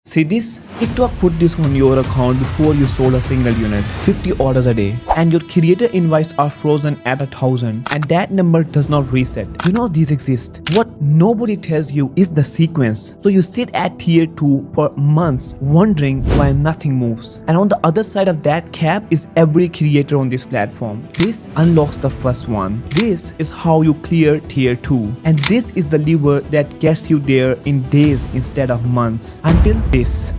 See this? TikTok put this on your account before you sold a single unit, 50 orders a day, and your creator invites are frozen at 1,000, and that number does not reset. You know these exist. What nobody tells you is the sequence. So you sit at tier 2 for months wondering why nothing moves. And on the other side of that cap is every creator on this platform. This unlocks the first one. This is how you clear tier 2. And this is the lever that gets you there in days instead of months. Until this.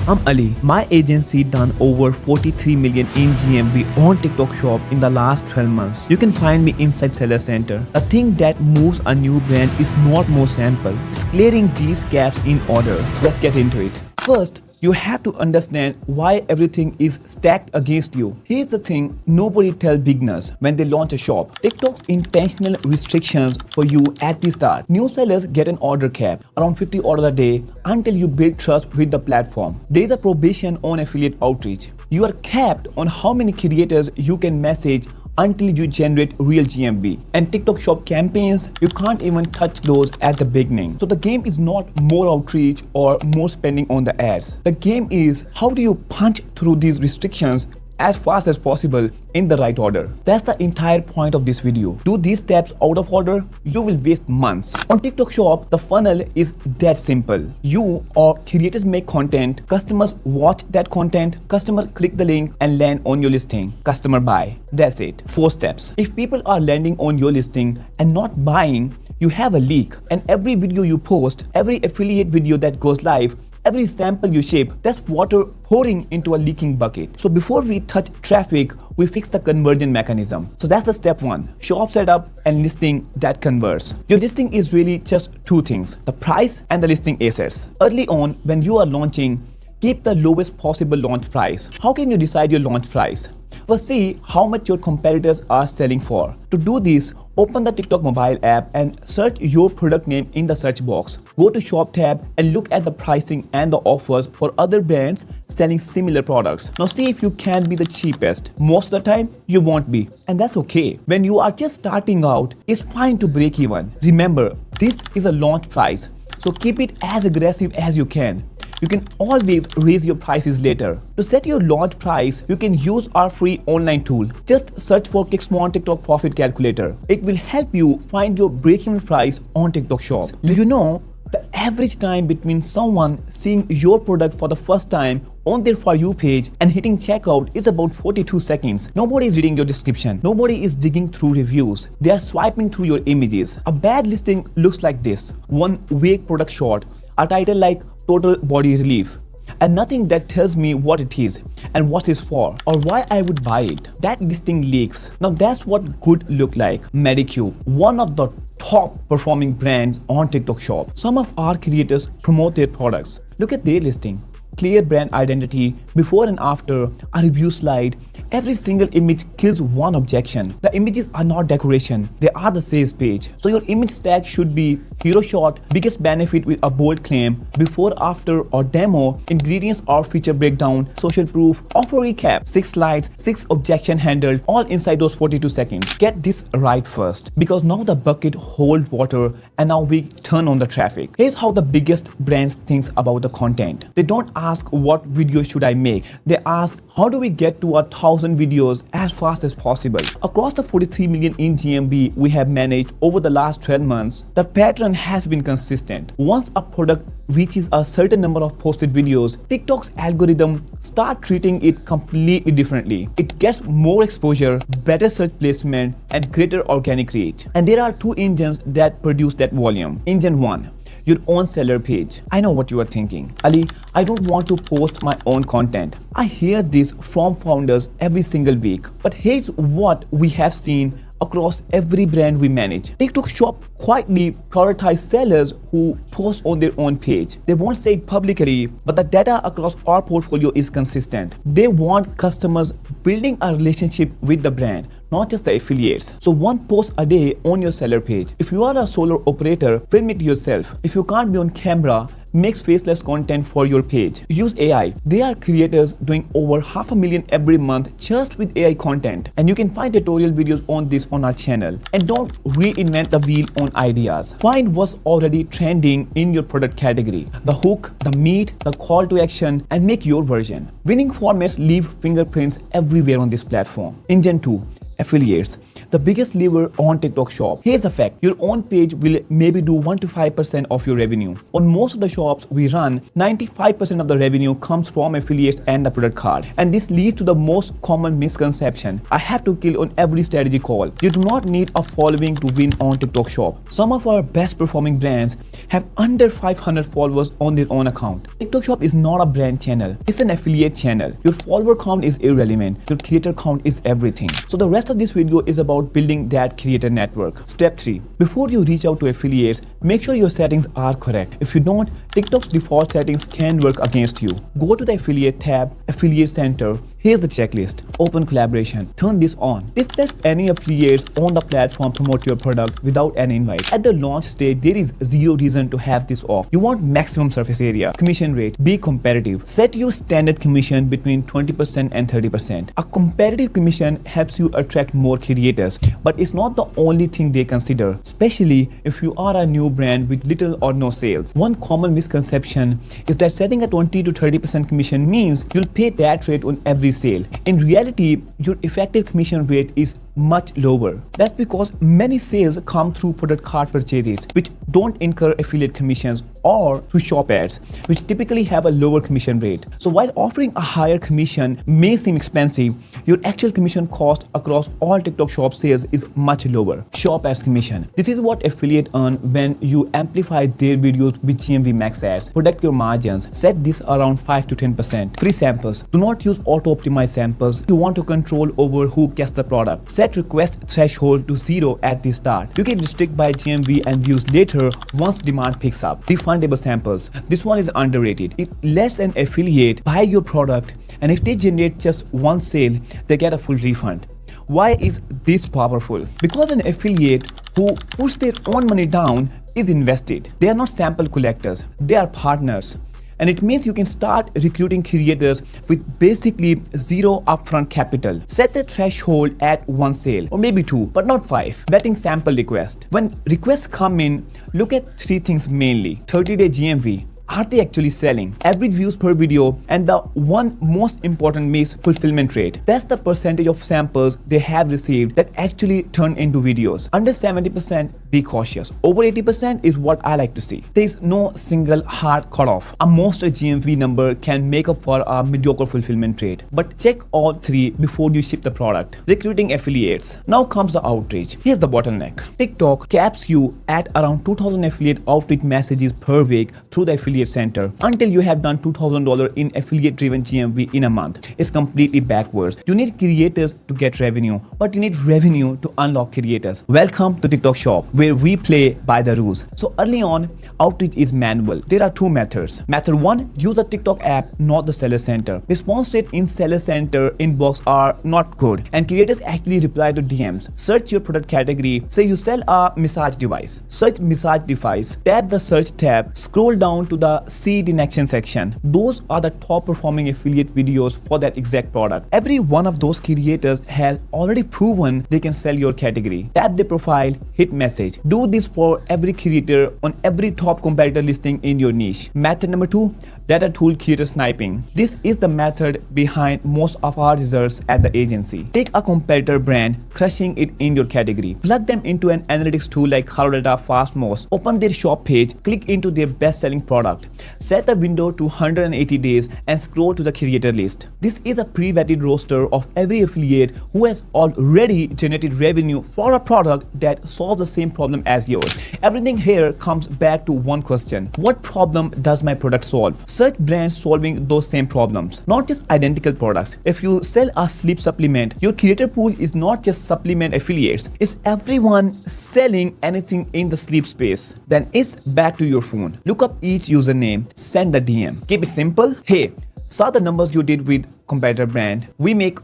I'm Ali. My agency done over 43 million in GMV on TikTok Shop in the last 12 months. You can find me inside Seller Center. A thing that moves a new brand is not more sample. It's clearing these gaps in order. Let's get into it. First, you have to understand why everything is stacked against you. Here's the thing nobody tells beginners when they launch a shop. TikTok's intentional restrictions for you at the start. New sellers get an order cap, around 50 orders a day, until you build trust with the platform. There is a probation on affiliate outreach. You are capped on how many creators you can message until you generate real GMV. And TikTok Shop campaigns, you can't even touch those at the beginning. So the game is not more outreach or more spending on the ads. The game is how do you punch through these restrictions as fast as possible in the right order. That's the entire point of this video. Do these steps out of order, you will waste months. On TikTok Shop, the funnel is that simple. You or creators make content, customers watch that content, customer click the link and land on your listing, customer buy. That's it. 4 steps. If people are landing on your listing and not buying, you have a leak. And every video you post, every affiliate video that goes live, every sample you ship, that's water pouring into a leaking bucket. So before we touch traffic, we fix the conversion mechanism. So that's the step 1. Shop setup and listing that converts. Your listing is really just 2 things, the price and the listing assets. Early on, when you are launching, keep the lowest possible launch price. How can you decide your launch price? First, see how much your competitors are selling for. To do this, open the TikTok mobile app and search your product name in the search box. Go to Shop tab and look at the pricing and the offers for other brands selling similar products. Now see if you can be the cheapest. Most of the time, you won't be. And that's okay. When you are just starting out, it's fine to break even. Remember, this is a launch price. So keep it as aggressive as you can. You can always raise your prices later. To set your launch price, you can use our free online tool. Just search for Kicksmart TikTok Profit Calculator. It will help you find your break-even price on TikTok Shop. Do you know the average time between someone seeing your product for the first time on their For You page and hitting checkout is about 42 seconds. Nobody is reading your description. Nobody is digging through reviews. They are swiping through your images. A bad listing looks like this. One vague product shot, a title like Total Body Relief, and nothing that tells me what it is and what it's for or why I would buy it. That listing leaks. Now that's what good look like. Medicube, one of the top performing brands on TikTok Shop. Some of our creators promote their products. Look at their listing. Clear brand identity, before and after, a review slide. Every single image kills one objection. The images are not decoration, they are the sales page. So your image stack should be hero shot, biggest benefit with a bold claim, before, after or demo, ingredients or feature breakdown, social proof, offer recap, 6 slides, 6 objection handled, all inside those 42 seconds. Get this right first, because now the bucket holds water and now we turn on the traffic. Here's how the biggest brands think about the content. They don't ask what video should I make. They ask how do we get to 1,000 videos as fast as possible. Across the 43 million in GMV we have managed over the last 12 months, the pattern has been consistent. Once a product reaches a certain number of posted videos, TikTok's algorithm start treating it completely differently. It gets more exposure, better search placement, and greater organic reach. And there are 2 engines that produce that volume. Engine 1, your own seller page. I know what you are thinking. Ali, I don't want to post my own content. I hear this from founders every single week. But here's what we have seen across every brand we manage. TikTok Shop quietly prioritize sellers who post on their own page. They won't say it publicly, but the data across our portfolio is consistent. They want customers building a relationship with the brand, not just the affiliates. So 1 post a day on your seller page. If you are a solo operator, film it yourself. If you can't be on camera, makes faceless content for your page. Use AI. There are creators doing over 500,000 every month just with AI content, and you can find tutorial videos on this on our channel. And don't reinvent the wheel on ideas. Find what's already trending in your product category, the hook, the meat, the call to action, and make your version. Winning formats leave fingerprints everywhere on this platform. Engine 2. Affiliates. The biggest lever on TikTok Shop. Here's the fact. Your own page will maybe do 1 to 5% of your revenue. On most of the shops we run, 95% of the revenue comes from affiliates and the product card. And this leads to the most common misconception I have to kill on every strategy call. You do not need a following to win on TikTok Shop. Some of our best performing brands have under 500 followers on their own account. TikTok Shop is not a brand channel. It's an affiliate channel. Your follower count is irrelevant. Your creator count is everything. So the rest of this video is about building that creator network. Step 3. Before you reach out to affiliates, make sure your settings are correct. If you don't, TikTok's default settings can work against you. Go to the affiliate tab, affiliate center. Here's the checklist. Open collaboration. Turn this on. This lets any affiliates on the platform promote your product without an invite. At the launch stage, there is zero reason to have this off. You want maximum surface area. Commission rate. Be competitive. Set your standard commission between 20% and 30%. A competitive commission helps you attract more creators, but it's not the only thing they consider, especially if you are a new brand with little or no sales. One common misconception is that setting a 20 to 30% commission means you'll pay that rate on every sale. In reality, your effective commission rate is much lower. That's because many sales come through product cart purchases, which don't incur affiliate commissions, or through shop ads, which typically have a lower commission rate. So while offering a higher commission may seem expensive, your actual commission cost across all TikTok Shop sales is much lower. Shop ads commission. This is what affiliate earn when you amplify their videos with GMV max ads. Protect your margins. Set this around 5 to 10%. Free samples. Do not use auto-optimized samples. You want to control over who gets the product. Set request threshold to 0 at the start. You can restrict by GMV and views later once demand picks up. Refundable samples. This one is underrated. It lets an affiliate buy your product, and if they generate just one sale, they get a full refund. Why is this powerful? Because an affiliate who puts their own money down is invested. They are not sample collectors. They are partners. And it means you can start recruiting creators with basically zero upfront capital. Set the threshold at 1 sale, or maybe 2, but not 5. Vetting sample request. When requests come in, look at 3 things mainly. 30-day GMV. Are they actually selling? Average views per video, and the one most important miss, fulfillment rate. That's the percentage of samples they have received that actually turn into videos. Under 70%, be cautious. Over 80% is what I like to see. There is no single hard cutoff. A monster GMV number can make up for a mediocre fulfillment rate. But check all 3 before you ship the product. Recruiting affiliates. Now comes the outreach. Here's the bottleneck. TikTok caps you at around 2,000 affiliate outreach messages per week through the affiliate center. Until you have done $2,000 in affiliate driven GMV in a month, it's completely backwards. You need creators to get revenue, but you need revenue to unlock creators. Welcome to TikTok Shop, where we play by the rules. So early on, outreach is manual. There are 2 methods. Method 1, use the TikTok app, not the seller center. Response rate in seller center inbox are not good, and creators actually reply to DMs. Search your product category. Say you sell a massage device. Search massage device. Tap the search tab. Scroll down to the seed in action section. Those are the top performing affiliate videos for that exact product. Every one of those creators has already proven they can sell your category. Tap the profile, hit message. Do this for every creator on every top competitor listing in your niche. Method number 2, data tool creator sniping. This is the method behind most of our results at the agency. Take a competitor brand crushing it in your category. Plug them into an analytics tool like Data Fastmost. Open their shop page, click into their best selling product. Set the window to 180 days and scroll to the creator list. This is a pre-vetted roster of every affiliate who has already generated revenue for a product that solves the same problem as yours. Everything here comes back to one question. What problem does my product solve? Search brands solving those same problems, not just identical products. If you sell a sleep supplement, your creator pool is not just supplement affiliates, it's everyone selling anything in the sleep space. Then it's back to your phone. Look up each username, send the DM. Keep it simple. Hey, saw the numbers you did with competitor brand. We make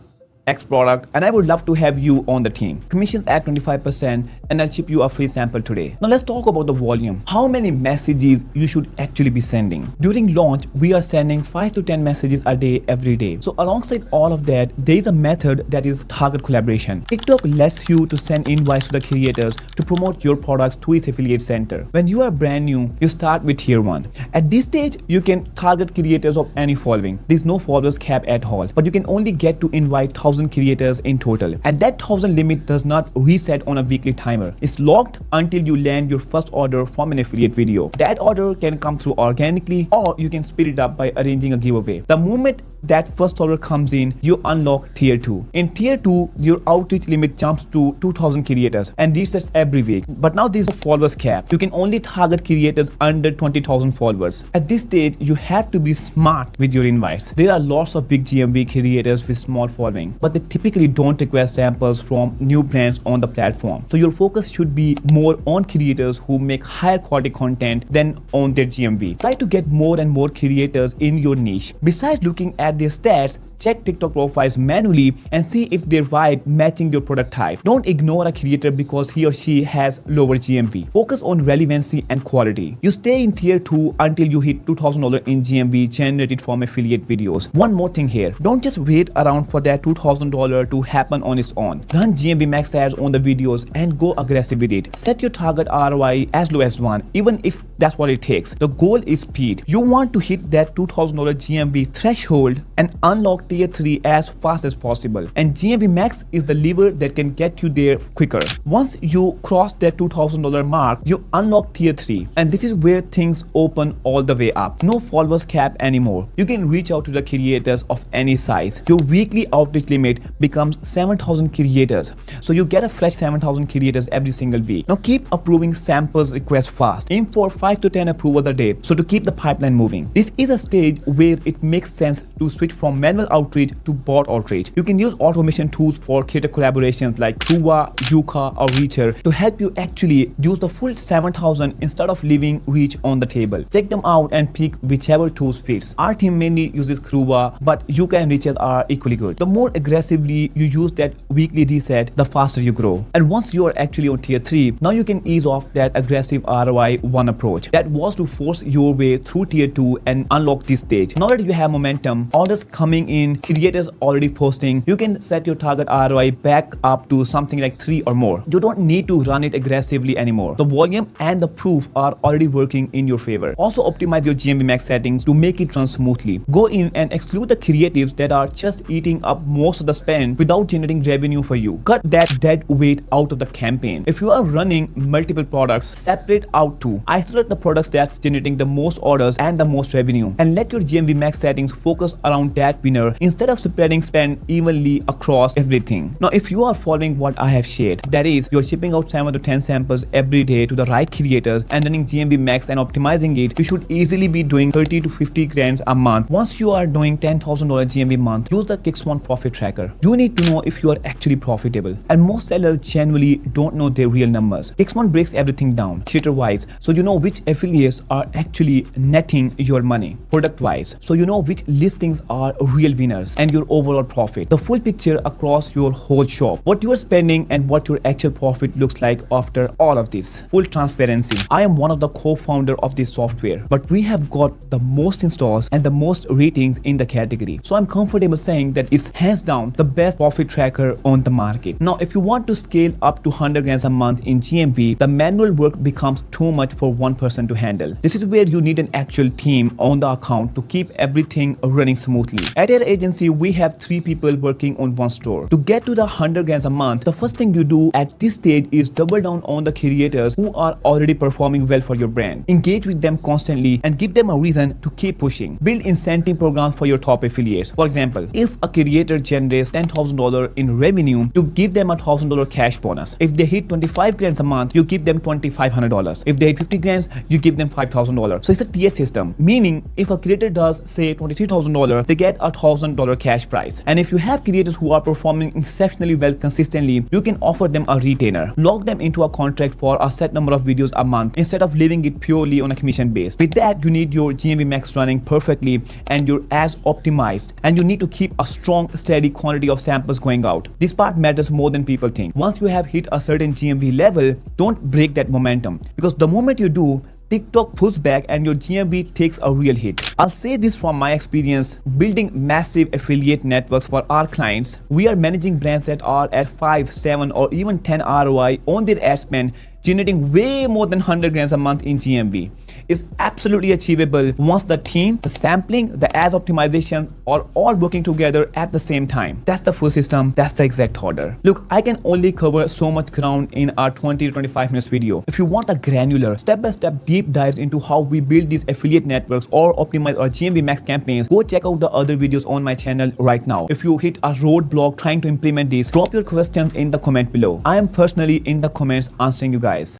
X product, and I would love to have you on the team. Commissions at 25%, and I'll ship you a free sample today. Now let's talk about the volume. How many messages you should actually be sending. During launch, we are sending 5 to 10 messages a day every day. So alongside all of that, there is a method that is target collaboration. TikTok lets you to send invites to the creators to promote your products to its affiliate center. When you are brand new, you start with tier 1. At this stage, you can target creators of any following. There's no followers cap at all, but you can only get to invite 1,000 creators in total. And that 1,000 limit does not reset on a weekly timer. It's locked until you land your first order from an affiliate video. That order can come through organically, or you can speed it up by arranging a giveaway. The moment that first order comes in, you unlock tier 2. In tier 2, your outreach limit jumps to 2,000 creators and resets every week. But now there's a followers cap. You can only target creators under 20,000 followers. At this stage, you have to be smart with your invites. There are lots of big GMV creators with small following, but they typically don't request samples from new brands on the platform. So your focus should be more on creators who make higher quality content than on their GMV. Try to get more and more creators in your niche. Besides looking at their stats, check TikTok profiles manually and see if their vibe matching your product type. Don't ignore a creator because he or she has lower GMV. Focus on relevancy and quality. You stay in tier 2 until you hit $2,000 in GMV generated from affiliate videos. One more thing here, don't just wait around for that $2,000 to happen on its own. Run GMV max ads on the videos and go aggressive with it. Set your target ROI as low as 1, even if that's what it takes. The goal is speed. You want to hit that $2,000 GMV threshold and unlock tier 3 as fast as possible. And GMV max is the lever that can get you there quicker. Once you cross that $2,000 mark, you unlock tier 3. And this is where things open all the way up. No followers cap anymore. You can reach out to the creators of any size. Your weekly outreach limit becomes 7,000 creators. So you get a fresh 7,000 creators every single week. Now keep approving samples requests fast. Aim for 5 to 10 approvals a day. So to keep the pipeline moving. This is a stage where it makes sense to switch from manual outreach to bot outreach. You can use automation tools for creator collaborations like Truva, Yuka, or Reacher to help you actually use the full 7,000 instead of leaving reach on the table. Check them out and pick whichever tools fits. Our team mainly uses Truva, but Yuka and Reacher are equally good. The more aggressively you use that weekly reset, the faster you grow. And once you are actually on tier 3, now you can ease off that aggressive ROI 1 approach. That was to force your way through tier 2 and unlock this stage. Now that you have momentum, orders coming in, creators already posting, you can set your target ROI back up to something like 3 or more. You don't need to run it aggressively anymore. The volume and the proof are already working in your favor. Also optimize your GMV max settings to make it run smoothly. Go in and exclude the creatives that are just eating up most of the spend without generating revenue for you. Cut that dead weight out of the campaign. If you are running multiple products, separate out two. Isolate the products that's generating the most orders and the most revenue, and let your GMV max settings focus around that winner instead of spreading spend evenly across everything. Now, if you are following what I have shared, that is, you're shipping out 7 to 10 samples every day to the right creators and running GMV max and optimizing it, you should easily be doing 30 to 50 grand a month. Once you are doing $10,000 GMV month, use the Kickstarter profit tracker. You need to know if you are actually profitable, and most sellers genuinely don't know their real numbers. Kickstarter breaks everything down creator wise, so you know which affiliates are actually netting your money. Product wise, so you know which listings are real winners, and your overall profit. The full picture across your whole shop, what you are spending and what your actual profit looks like after all of this. Full transparency. I am one of the co-founder of this software, but we have got the most installs and the most ratings in the category. So I'm comfortable saying that it's hands down the best profit tracker on the market. Now, if you want to scale up to 100 grand a month in GMV, the manual work becomes too much for one person to handle. This is where you need an actual team on the account to keep everything running smoothly. At our agency, we have 3 people working on one store. To get to the 100 grand a month, the first thing you do at this stage is double down on the creators who are already performing well for your brand. Engage with them constantly and give them a reason to keep pushing. Build incentive programs for your top affiliates. For example, if a creator generates $10,000 in revenue, to give them a $1,000 cash bonus. If they hit 25 grand a month, you give them $2,500. If they hit 50 grand, you give them $5,000. So it's a tier system, meaning if a creator does say $23,000, they get a $1,000 cash prize. And if you have creators who are performing exceptionally well consistently, you can offer them a retainer. Lock them into a contract for a set number of videos a month instead of leaving it purely on a commission base. With that, you need your GMV max running perfectly and you're as optimized, and you need to keep a strong, steady the quantity of samples going out. This part matters more than people think. Once you have hit a certain GMV level, don't break that momentum, because the moment you do, TikTok pulls back and your GMV takes a real hit. I'll say this from my experience building massive affiliate networks for our clients. We are managing brands that are at 5, 7 or even 10 ROI on their ad spend, generating way more than 100 grand a month in GMV. Is absolutely achievable once the team, the sampling, the ads optimization are all working together at the same time. That's the full system. That's the exact order. Look, I can only cover so much ground in our 20 to 25 minutes video. If you want a granular, step-by-step deep dives into how we build these affiliate networks or optimize our GMV max campaigns, go check out the other videos on my channel right now. If you hit a roadblock trying to implement these, drop your questions in the comment below. I am personally in the comments answering you guys.